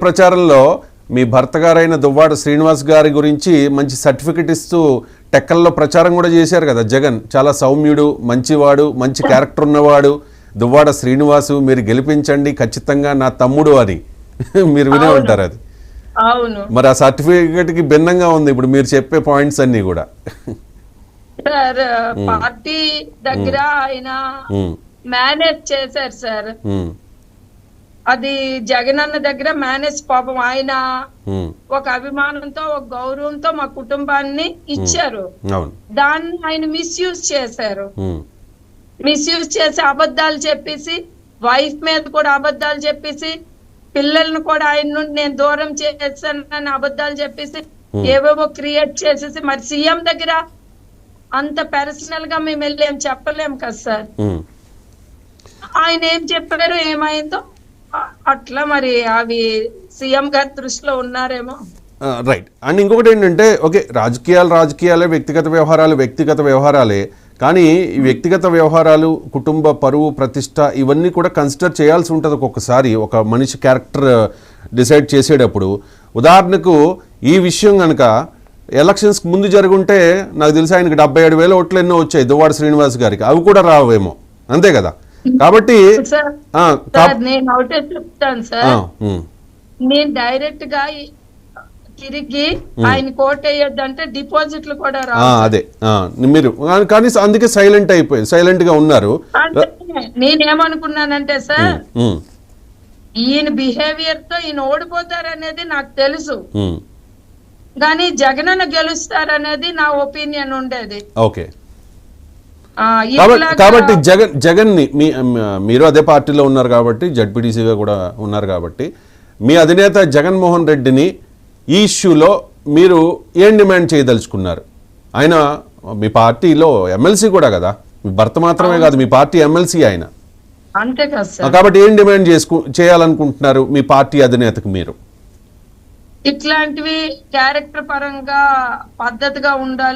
ప్రచారంలో మీ భర్త గారైన దువ్వాడ శ్రీనివాస్ గారి గురించి మంచి సర్టిఫికెట్ ఇస్తూ టెక్కల్లో ప్రచారం కూడా చేశారు కదా జగన్. చాలా సౌమ్యుడు, మంచివాడు, మంచి క్యారెక్టర్ ఉన్నవాడు దువ్వాడ శ్రీనివాసు, మీరు గెలిపించండి ఖచ్చితంగా నా తమ్ముడు అని. మీరు వినే ఉంటారు అది. అవును. మరి ఆ సర్టిఫికెట్ కి భిన్నంగా ఉంది ఇప్పుడు మీరు చెప్పే పాయింట్స్ అన్ని కూడా. సార్ పార్టీ దగ్గర ఆయన మేనేజ్ చేశారు సార్. అది జగన్ అన్న దగ్గర మేనేజ్ పాపం ఆయన ఒక అభిమానంతో ఒక గౌరవంతో మా కుటుంబాన్ని ఇచ్చారు. దాన్ని ఆయన మిస్యూజ్ చేశారు. మిస్యూజ్ చేసి అబద్ధాలు చెప్పేసి వైఫ్ మీద కూడా అబద్ధాలు చెప్పేసి పిల్లల్ని కూడా ఆయన నుండి నేను దూరం చేస్తానని అబద్ధాలు చెప్పేసి ఏవేవో క్రియేట్ చేసేసి మరి సీఎం దగ్గర అంత పర్సనల్ గా మేము వెళ్ళి ఏం చెప్పలేము కదా సార్. ఆయన ఏం చెప్పారు ఏమైందో అట్లా మరి అవి సీఎం గారి దృష్టిలో ఉన్నారేమో. రైట్. అండ్ ఇంకొకటి ఏంటంటే ఓకే రాజకీయాలే, వ్యక్తిగత వ్యవహారాలే, కానీ ఈ వ్యక్తిగత వ్యవహారాలు, కుటుంబ పరువు, ప్రతిష్ట ఇవన్నీ కూడా కన్సిడర్ చేయాల్సి ఉంటుంది ఒక్కొక్కసారి ఒక మనిషి క్యారెక్టర్ డిసైడ్ చేసేటప్పుడు. ఉదాహరణకు ఈ విషయం కనుక ఎలక్షన్స్కి ముందు జరుగుంటే నాకు తెలిసి ఆయనకి 77,000 ఓట్లు ఎన్నో వచ్చాయి దువ్వాడ శ్రీనివాస్ గారికి, అవి కూడా రావేమో, అంతే కదా. కాబట్టి నేను ఒకటే చెప్తాను సార్, నేను డైరెక్ట్ గా తిరిగి ఆయన కోట్ అయ్యొద్దంటే డిపాజిట్లు కూడా అదే మీరు కానీ అందుకే సైలెంట్ గా ఉన్నారు. నేనేమనుకున్నానంటే సార్ ఈయన బిహేవియర్ తో ఈయన ఓడిపోతారనేది నాకు తెలుసు, కానీ జగనన్న గెలుస్తారనేది నా ఒపీనియన్ ఉండేది. ఓకే. కాబట్టి జగన్ ని మీరు అదే పార్టీలో ఉన్నారు కాబట్టి, జడ్పీటీసీగా కూడా ఉన్నారు కాబట్టి, మీ అధినేత జగన్మోహన్ రెడ్డిని ఈ ఇష్యూలో మీరు ఏం డిమాండ్ చేయదలుచుకున్నారు? ఆయన మీ పార్టీలో ఎమ్మెల్సీ కూడా కదా, మీ భర్త మాత్రమే కాదు, మీ పార్టీ ఎమ్మెల్సీ ఆయన. అంతే కదా. కాబట్టి ఏం డిమాండ్ చేయాలనుకుంటున్నారు మీ పార్టీ అధినేతకు మీరు? ఇట్లాంటివి క్యారెక్టర్ పరంగా పద్ధతిగా ఉండాలి.